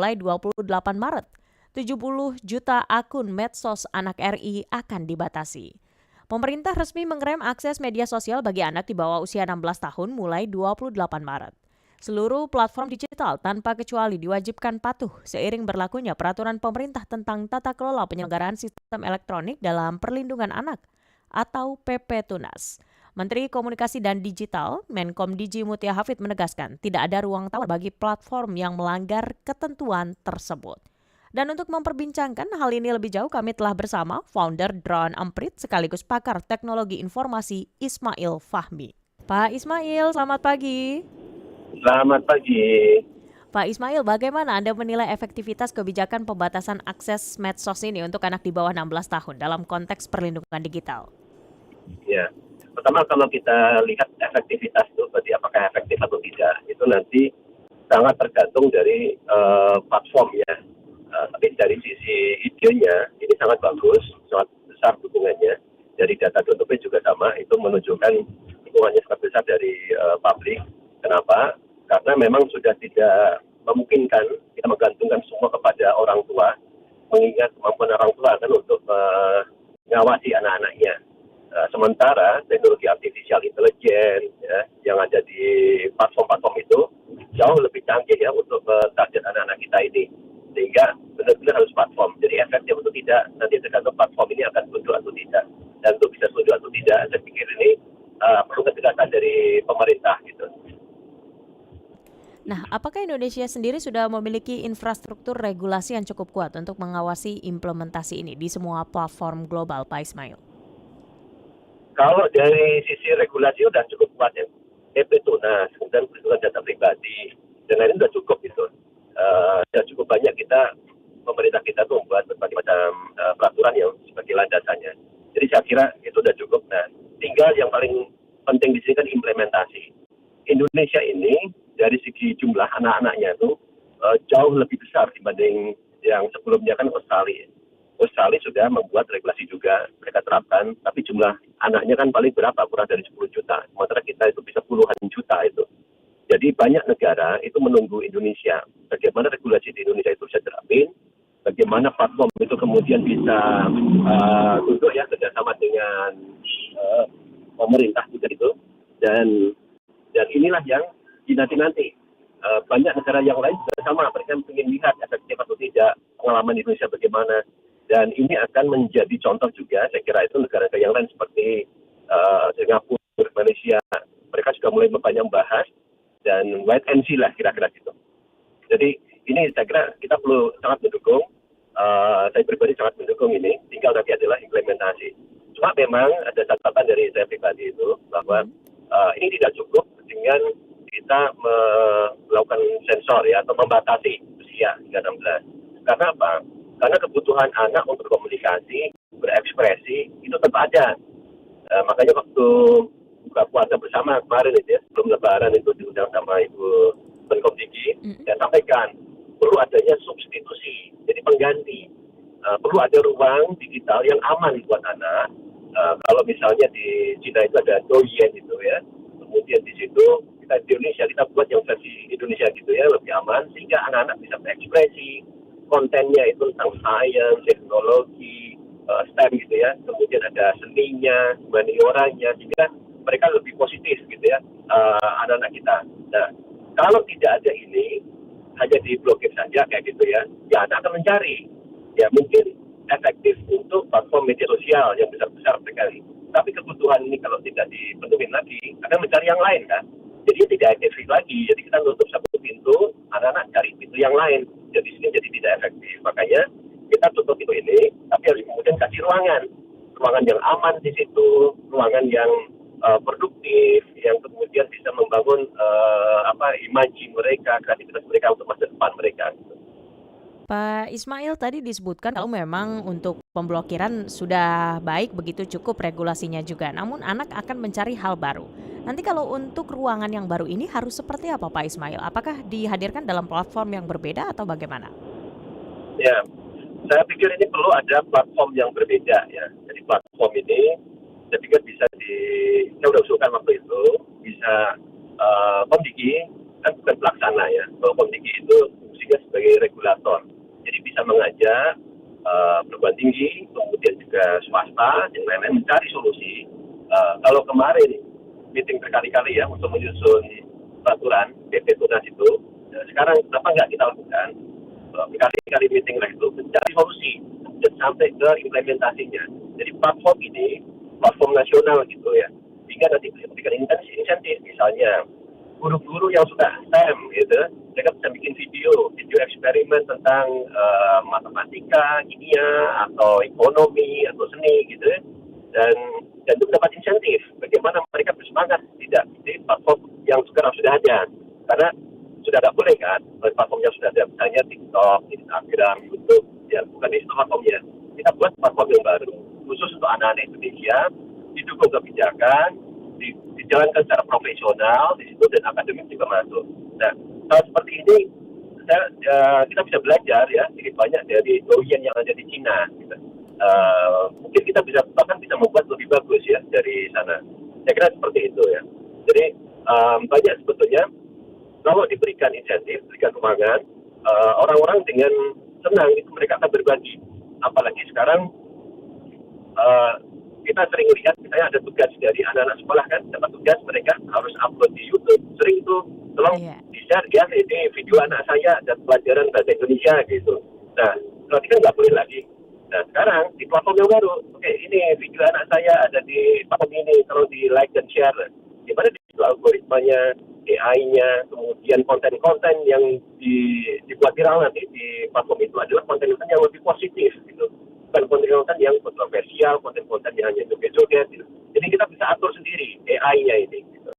mulai 28 Maret. 70 juta akun medsos anak RI akan dibatasi. Pemerintah resmi mengerem akses media sosial bagi anak di bawah usia 16 tahun mulai 28 Maret. Seluruh platform digital tanpa kecuali diwajibkan patuh seiring berlakunya peraturan pemerintah tentang tata kelola penyelenggaraan sistem elektronik dalam perlindungan anak atau PP Tunas. Menteri Komunikasi dan Digital, Menkom Digi Mutia Hafid menegaskan tidak ada ruang tawar bagi platform yang melanggar ketentuan tersebut. Dan untuk memperbincangkan hal ini lebih jauh, kami telah bersama founder Drone Emprit sekaligus pakar teknologi informasi Ismail Fahmi. Pak Ismail, selamat pagi. Selamat pagi. Pak Ismail, bagaimana Anda menilai efektivitas kebijakan pembatasan akses medsos ini untuk anak di bawah 16 tahun dalam konteks perlindungan digital? Ya, pertama kalau kita lihat efektivitas itu, berarti apakah efektif atau tidak, itu nanti sangat tergantung dari platformnya. Tapi dari sisi idenya, ini sangat bagus, sangat besar dukungannya. Dari data Dotopay juga sama, itu menunjukkan dukungannya sangat besar dari publik. Kenapa? Karena memang sudah tidak memungkinkan kita menggantungkan semua kepada orang tua, mengingat kemampuan orang tua kan untuk mengawasi anak-anaknya. Sementara teknologi artificial intelligence ya, yang ada di platform-platform itu jauh lebih canggih ya untuk target anak-anak kita ini. Sehingga benar-benar harus platform. Jadi efektif atau tidak, nanti tergantung platform ini akan setuju atau tidak. Dan untuk bisa setuju atau tidak, saya pikir ini perlu ketegasan dari pemerintah gitu. Nah, apakah Indonesia sendiri sudah memiliki infrastruktur regulasi yang cukup kuat untuk mengawasi implementasi ini di semua platform global, Pak Ismail? Kalau dari sisi regulasi sudah cukup kuat ya. PP Tunas, kemudian perlindungan data pribadi, dan lain-lain sudah cukup gitu. Sudah cukup banyak pemerintah kita tuh membuat berbagai macam peraturan yang sebagai landasannya. Jadi saya kira itu sudah cukup. Nah, tinggal yang paling penting di sini kan implementasi. Indonesia ini dari segi jumlah anak-anaknya itu jauh lebih besar dibanding yang sebelumnya kan Australia. Australia sudah membuat regulasi juga, mereka terapkan, tapi jumlah anaknya kan paling berapa? Kurang dari 10 juta. Sementara kita itu bisa puluhan juta itu. Jadi banyak negara itu menunggu Indonesia. Bagaimana regulasi di Indonesia itu bisa terapin, bagaimana platform itu kemudian bisa duduk ya kerjasama dengan pemerintah juga itu. Dan inilah yang nanti banyak negara yang lain juga sama, mereka ingin lihat efektif atau tidak pengalaman Indonesia bagaimana. Dan ini akan menjadi contoh juga, saya kira itu negara-negara yang lain seperti Singapura, Malaysia, mereka juga mulai banyak membahas dan wait and see lah kira-kira gitu. Jadi ini saya kira kita perlu sangat mendukung, saya pribadi sangat mendukung ini, tinggal nanti adalah implementasi. Cuma memang ada catatan dari saya pribadi itu bahwa ini tidak cukup dengan kita melakukan sensor ya atau membatasi usia hingga 16. Karena apa? Karena kebutuhan anak untuk komunikasi, berekspresi itu tetap ada. Makanya waktu buka puasa bersama kemarin itu ya, sebelum Lebaran itu diundang sama Ibu Menkom Digi, saya sampaikan perlu adanya substitusi, jadi pengganti. Perlu ada ruang digital yang aman buat anak. Kalau misalnya di Cina itu ada Douyin itu ya, kemudian di situ kita di Indonesia kita buat yang versi Indonesia gitu ya, lebih aman sehingga anak-anak bisa berekspresi. Kontennya itu tentang sains, teknologi, STEM gitu ya. Kemudian ada seninya, humanioranya, sehingga mereka lebih positif gitu ya, anak-anak kita. Nah, kalau tidak ada ini, hanya diblokir saja kayak gitu ya, ya anak akan mencari. Ya mungkin efektif untuk platform media sosial yang besar-besar sekali. Tapi kebutuhan ini kalau tidak dipenuhi lagi, akan mencari yang lain kan. Jadi tidak efektif lagi. Jadi kita tutup satu pintu, anak-anak cari pintu yang lain. Jadi sini jadi tidak efektif. Makanya kita tutup pintu ini, tapi harus kemudian kasih ruangan yang aman di situ, ruangan yang produktif, yang kemudian bisa membangun imaji mereka, kreativitas mereka untuk masa depan mereka. Pak Ismail, tadi disebutkan kalau memang untuk pemblokiran sudah baik, begitu cukup regulasinya juga. Namun anak akan mencari hal baru. Nanti kalau untuk ruangan yang baru ini harus seperti apa Pak Ismail? Apakah dihadirkan dalam platform yang berbeda atau bagaimana? Ya, saya pikir ini perlu ada platform yang berbeda ya. Jadi platform ini saya pikir bisa saya udah usulkan waktu itu, bisa Komdigi kan bukan pelaksana ya. Kalau Komdigi itu fungsinya sebagai regulator. Jadi bisa mengajak perguruan tinggi, kemudian juga swasta, dan lain-lain mencari solusi. Kalau kemarin meeting berkali-kali ya untuk menyusun peraturan PP Tunas itu, sekarang kenapa nggak kita lakukan berkali-kali meeting lah itu mencari solusi dan sampai ke implementasinya. Jadi platform ini platform nasional gitu ya, sehingga nanti bisa memberikan insentif, misalnya guru-guru yang sudah STEM gitu, mereka bisa bikin video eksperimen tentang matematika, kimia, atau ekonomi, atau seni gitu ya. Dan itu dapat insentif. Bagaimana mereka bersemangat tidak di platform yang sekarang sudah ada. Karena sudah tidak boleh kan, platform yang sudah ada, misalnya TikTok, Instagram, YouTube, ya bukan di platformnya. Kita buat platform yang baru, khusus untuk anak-anak Indonesia, didukung kebijakan, dijalankan secara profesional di situ, dan akademik juga masuk. Nah, hal seperti ini kita bisa belajar ya sedikit banyak dari doyen yang ada di Cina. Gitu. Mungkin kita bahkan bisa membuat lebih bagus ya dari sana. Saya kira seperti itu ya. Jadi banyak sebetulnya kalau diberikan insentif, diberikan ruangan, orang-orang dengan senang itu mereka akan berbagi. Apalagi sekarang kita sering lihat misalnya ada tugas dari anak-anak sekolah kan, dapat tugas mereka harus upload di YouTube. Sering itu tolong di-share ya, ini video anak saya dan pelajaran bahasa Indonesia gitu. Nah, berarti kan nggak boleh lagi. Nah, sekarang di platform yang baru, oke, ini video anak saya ada di platform ini, kalau di like dan share. Gimana di situ algoritmanya, AI-nya, kemudian konten-konten yang dibuat viral nanti di platform itu adalah konten-konten yang lebih positif gitu. Bukan konten-konten yang kontroversial, konten-konten yang hanya joget-joget gitu. Jadi kita bisa atur sendiri AI-nya ini gitu.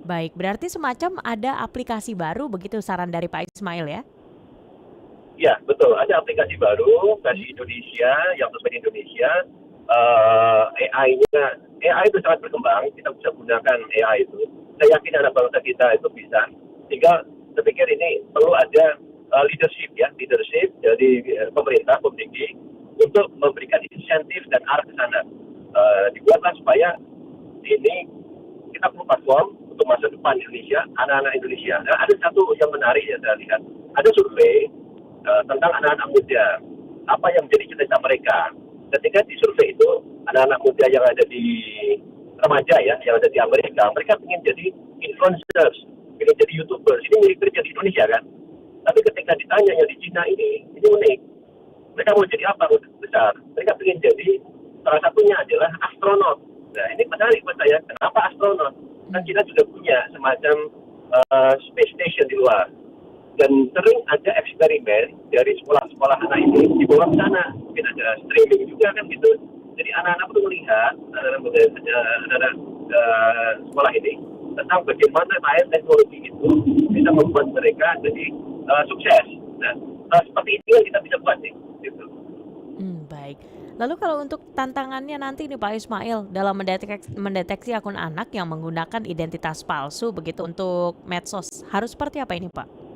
Baik, berarti semacam ada aplikasi baru begitu saran dari Pak Ismail ya? Ya, betul. Ada aplikasi baru versi Indonesia, yang bersama Indonesia. AI itu sangat berkembang. Kita bisa gunakan AI itu. Saya yakin anak bangsa kita itu bisa. Sehingga saya pikir ini perlu ada leadership dari pemerintah, publik, untuk memberikan insentif dan arah ke sana. Dibuatlah supaya ini kita perlu platform untuk masa depan Indonesia, anak-anak Indonesia. Nah, ada satu yang menarik yang saya lihat. Ada survei tentang anak-anak muda, apa yang menjadi cita-cita mereka. Ketika di survei itu, anak-anak muda yang ada di remaja ya, yang ada di Amerika, mereka ingin jadi influencers, ingin jadi YouTubers. Ini mirip kerja di Indonesia kan. Tapi ketika ditanya yang di Cina ini unik. Mereka mau jadi apa besar? Mereka ingin jadi, salah satunya adalah astronot. Nah, ini menarik buat saya. Kenapa astronot? Kan Cina juga punya semacam space station di luar. Dan sering ada eksperimen dari sekolah-sekolah anak ini dibawa ke sana. Mungkin ada streaming juga kan gitu. Jadi anak-anak perlu melihat, anak-anak sekolah ini, tentang bagaimana sains teknologi itu bisa membuat mereka jadi sukses. Nah, seperti ini yang kita bisa buat nih. Gitu. Baik. Lalu kalau untuk tantangannya nanti nih Pak Ismail dalam mendeteksi akun anak yang menggunakan identitas palsu begitu untuk medsos, harus seperti apa ini Pak?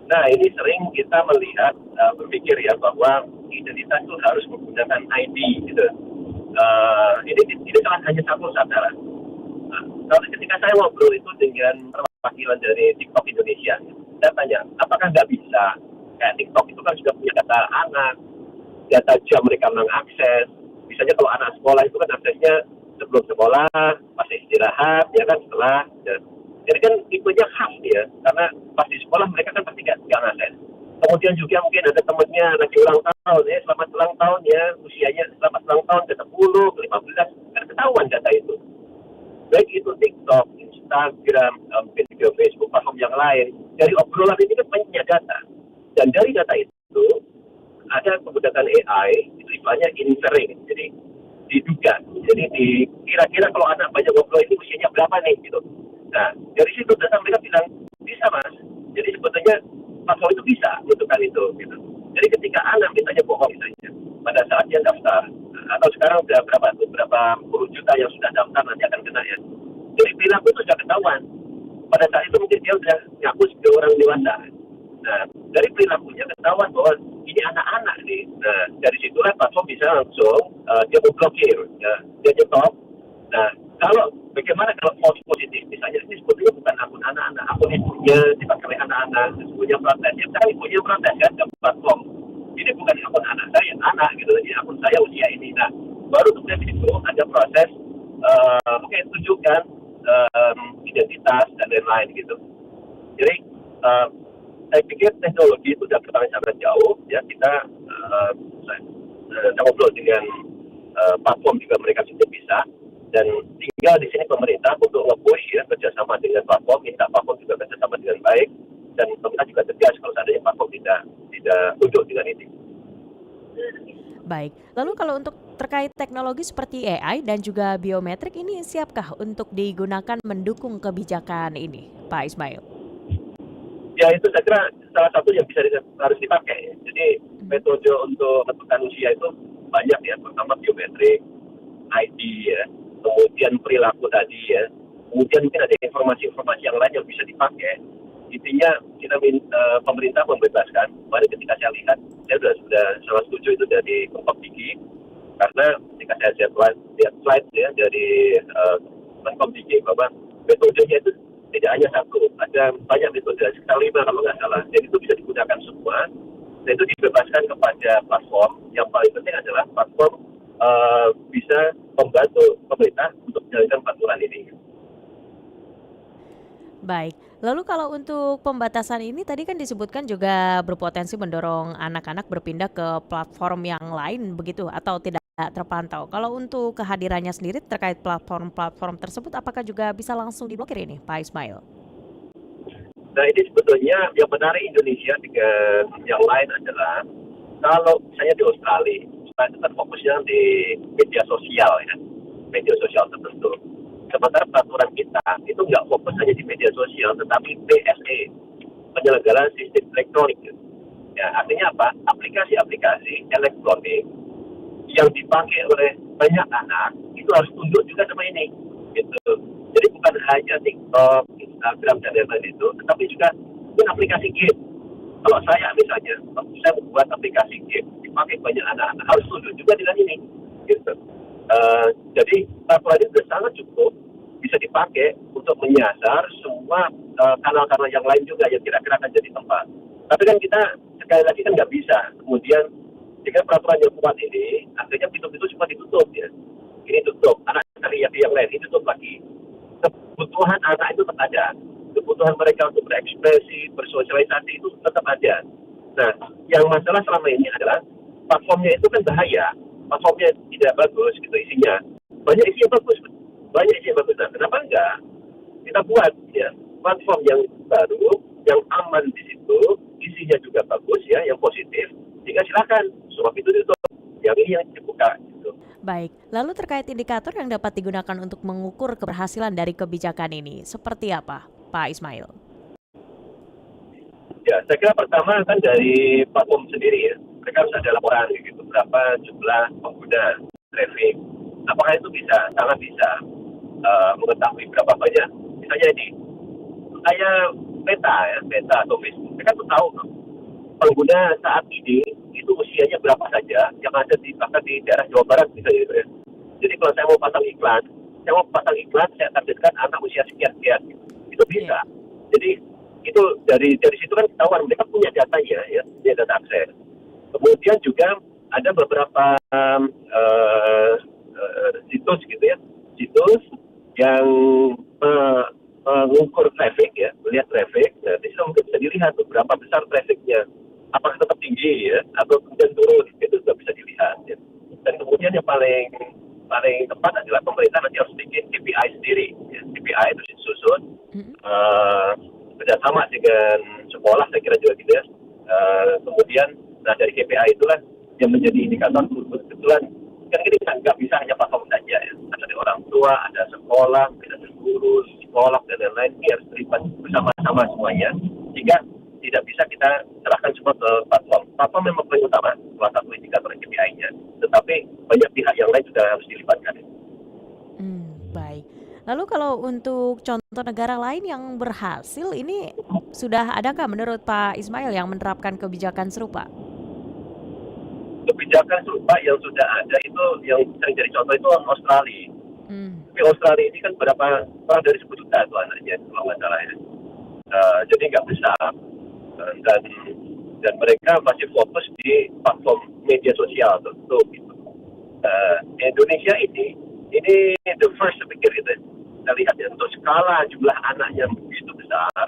Nah, ini sering kita melihat, berpikir ya bahwa identitas itu harus menggunakan ID gitu. Ini salah hanya satu sasaran. Kalau ketika saya ngobrol itu dengan perwakilan dari TikTok Indonesia, saya tanya, apakah nggak bisa? Kayak TikTok itu kan sudah punya data anak, data jam mereka mengakses. Misalnya kalau anak sekolah itu kan aksesnya sebelum sekolah, pas istirahat, ya kan setelah. Jadi kan tipenya khas ya, karena pas di sekolah mereka kan pasti nggak ngakses. Kemudian juga mungkin ada temennya lagi ulang tahun, ya selamat ulang tahun ya, usianya selamat ulang tahun ke 10, ke 15, kan ketahuan data itu. Baik itu TikTok, Instagram, mungkin juga Facebook, platform yang lain. Dari obrolan ini kan banyak data. Dan dari data itu, ada penggunaan AI, itu istilahnya inferring. Jadi diduga. Jadi kira-kira kalau anak banyak ngobrol itu usianya berapa nih gitu. Nah, dari situ data mereka bilang, bisa mas. Jadi sebetulnya platform itu bisa menentukan itu. Gitu. Jadi ketika anak mintanya bohong misalnya, pada saat dia daftar, atau sekarang sudah berapa puluh juta yang sudah daftar nanti akan kena ya. Jadi perilaku itu sudah ketahuan. Pada saat itu mungkin dia sudah ngaku sebagai orang dewasa. Nah, dari perilakunya ketahuan bahwa ini anak-anak nih. Nah, dari situlah platform bisa langsung dia memblokir, ya, dia nyetop. Nah, bagaimana kalau false positif? misalnya ini sebetulnya bukan akun anak-anak, akun ibunya dipakai oleh anak-anak, ibunya protes, ya kan ibunya protes kan ke platform. Ini bukan akun anak saya, anak gitu, ini akun saya usia ini. Nah, baru kemudian itu ada proses, oke, tunjukkan identitas dan lain-lain gitu. Jadi saya pikir teknologi itu sudah berkembang sangat jauh, ya kita saya ngobrol dengan platform juga mereka sudah bisa, dan tinggal di sini pemerintah untuk nge-push ya kerjasama dengan platform, minta platform juga kerjasama dengan baik, dan pemerintah juga tegas kalau seandainya platform tidak tunduk dengan ini. Baik, lalu kalau untuk terkait teknologi seperti AI dan juga biometrik ini siapkah untuk digunakan mendukung kebijakan ini, Pak Ismail? Ya itu saya kira salah satu yang bisa harus dipakai. Jadi Mhm. metode untuk menentukan usia itu banyak ya, pertama biometrik, ID ya, kemudian perilaku tadi ya, kemudian mungkin ada informasi-informasi yang lain yang bisa dipakai. Intinya kita pemerintah membebaskan. Kemarin ketika saya lihat, saya sudah sangat setuju itu dari Kemenkom Tinggi, karena ketika saya lihat slide ya dari Kemenkom Tinggi bahwa metodenya itu tidak hanya satu, ada banyak metode, sekitar 5 kalau nggak salah, dan itu bisa digunakan semua, dan itu dibebaskan kepada platform. Yang paling penting adalah platform bisa membantu pemerintah untuk menjalankan peraturan ini. Baik, lalu kalau untuk pembatasan ini tadi kan disebutkan juga berpotensi mendorong anak-anak berpindah ke platform yang lain begitu atau tidak terpantau. Kalau untuk kehadirannya sendiri terkait platform-platform tersebut apakah juga bisa langsung diblokir ini, Pak Ismail? Nah ini sebetulnya yang menarik Indonesia dengan yang lain adalah kalau misalnya di Australia, itu kan fokusnya di media sosial ya, media sosial tertentu. Sementara peraturan kita itu nggak fokus hanya di media sosial, tetapi PSE, penyelenggaraan sistem elektronik. Ya, artinya apa? Aplikasi-aplikasi elektronik yang dipakai oleh banyak anak itu harus tunduk juga sama ini. Gitu. Jadi bukan hanya TikTok, Instagram dan lain-lain itu, tetapi juga mungkin aplikasi game. Kalau saya misalnya, saya membuat aplikasi game dipakai banyak anak-anak, harus tunduk juga dengan ini. Gitu. Jadi peraturan itu sudah sangat cukup bisa dipakai untuk menyasar semua kanal-kanal yang lain juga yang kira-kira akan jadi tempat. Tapi kan kita sekali lagi kan nggak bisa. Kemudian jika peraturan yang kuat ini, akhirnya pintu-pintu semua ditutup ya. Ini tutup, anak cari yang lain, ini tutup lagi. Kebutuhan anak itu tetap ada. Kebutuhan mereka untuk berekspresi, bersosialisasi itu tetap ada. Nah, yang masalah selama ini adalah platformnya itu kan bahaya. Platformnya tidak bagus gitu isinya. Banyak isi yang bagus. Banyak isi yang bagus. Nah, kenapa enggak? Kita buat ya platform yang baru, yang aman di situ, isinya juga bagus ya, yang positif. Sehingga silakan, semua pintu ditutup. Yang ini yang dibuka gitu. Baik, lalu terkait indikator yang dapat digunakan untuk mengukur keberhasilan dari kebijakan ini, seperti apa, Pak Ismail? Ya, saya kira pertama kan dari platform sendiri ya. Mereka harus ada laporan gitu, berapa jumlah pengguna traffic. Apakah itu bisa, sangat bisa mengetahui berapa banyak. Misalnya ini, kayak Meta atau Facebook. Mereka tuh tahu pengguna saat ini itu usianya berapa saja yang ada bahkan di daerah Jawa Barat misalnya gitu ya. Jadi kalau saya mau pasang iklan, saya targetkan anak usia sekian-sekian. Itu Iya. bisa. Jadi itu dari situ kan ketahuan mereka punya datanya ya, punya data akses. Kemudian juga ada beberapa situs gitu ya, situs yang mengukur traffic ya, melihat traffic. Nah, di situ mungkin bisa dilihat berapa besar trafficnya, apakah tetap tinggi ya, atau kemudian turun, itu juga bisa dilihat. Ya. Dan kemudian yang paling tepat adalah pemerintah nanti harus bikin KPI sendiri. Ya. KPI itu disusun Mm-mm. bersama dengan sekolah, saya kira juga gitu ya. Kemudian nah dari KPI itulah yang menjadi indikator kebetulan kan ini nggak bisa hanya platform saja ya. Ada dari orang tua, ada sekolah, ada guru, psikolog dan lain-lain, ini harus terlibat bersama-sama semuanya sehingga tidak bisa kita serahkan semua ke platform. Platform memang paling utama, salah satu indikator KPI-nya. Tetapi banyak pihak yang lain juga harus dilibatkan. Baik. Lalu kalau untuk contoh negara lain yang berhasil, ini sudah adakah menurut Pak Ismail yang menerapkan kebijakan serupa? Kebijakan serupa yang sudah ada itu yang sering jadi contoh itu Australia. Hmm. Tapi Australia ini kan kurang dari 10 juta tuh anaknya kalau nggak salah ya. Jadi nggak besar. Dan mereka masih fokus di platform media sosial tentu gitu. Indonesia ini the first saya pikir itu kita lihat ya untuk skala jumlah anak yang begitu besar,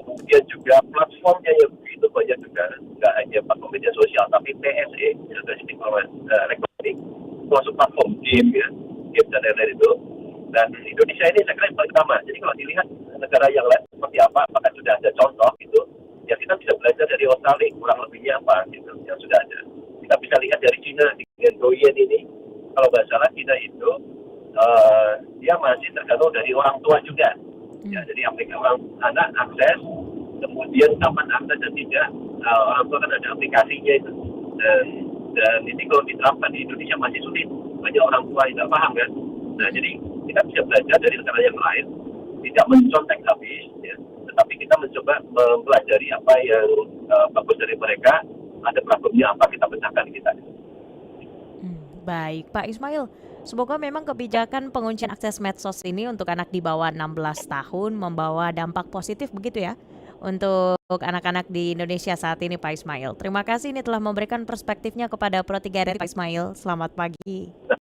kemudian juga platformnya yang begitu banyak juga, nggak hanya platform media sosial tapi PSE, Internet Recording, masuk platform game ya, game dan lain-lain itu. Dan Indonesia ini saya kira yang paling utama. Jadi kalau dilihat negara yang lain seperti apa, apakah sudah ada contoh gitu, ya kita bisa belajar dari Australia kurang lebihnya apa gitu yang sudah ada. Kita bisa lihat dari Cina dengan Douyin ini, kalau nggak salah Cina itu dia masih tergantung dari orang tua juga. Ya, jadi orang anak akses, kemudian kapan akses dan tidak, orang tua kan ada aplikasinya itu. Dan ini kalau diterapkan di Indonesia masih sulit, banyak orang tua yang nggak paham kan. Nah, jadi kita bisa belajar dari negara yang lain, tidak mencontek habis, ya, tetapi kita mencoba mempelajari apa yang bagus dari mereka, ada problemnya apa kita pecahkan kita. Baik, Pak Ismail. Semoga memang kebijakan penguncian akses medsos ini untuk anak di bawah 16 tahun membawa dampak positif begitu ya untuk anak-anak di Indonesia saat ini, Pak Ismail. Terima kasih ini telah memberikan perspektifnya kepada Pro 3 RRI, Pak Ismail. Selamat pagi.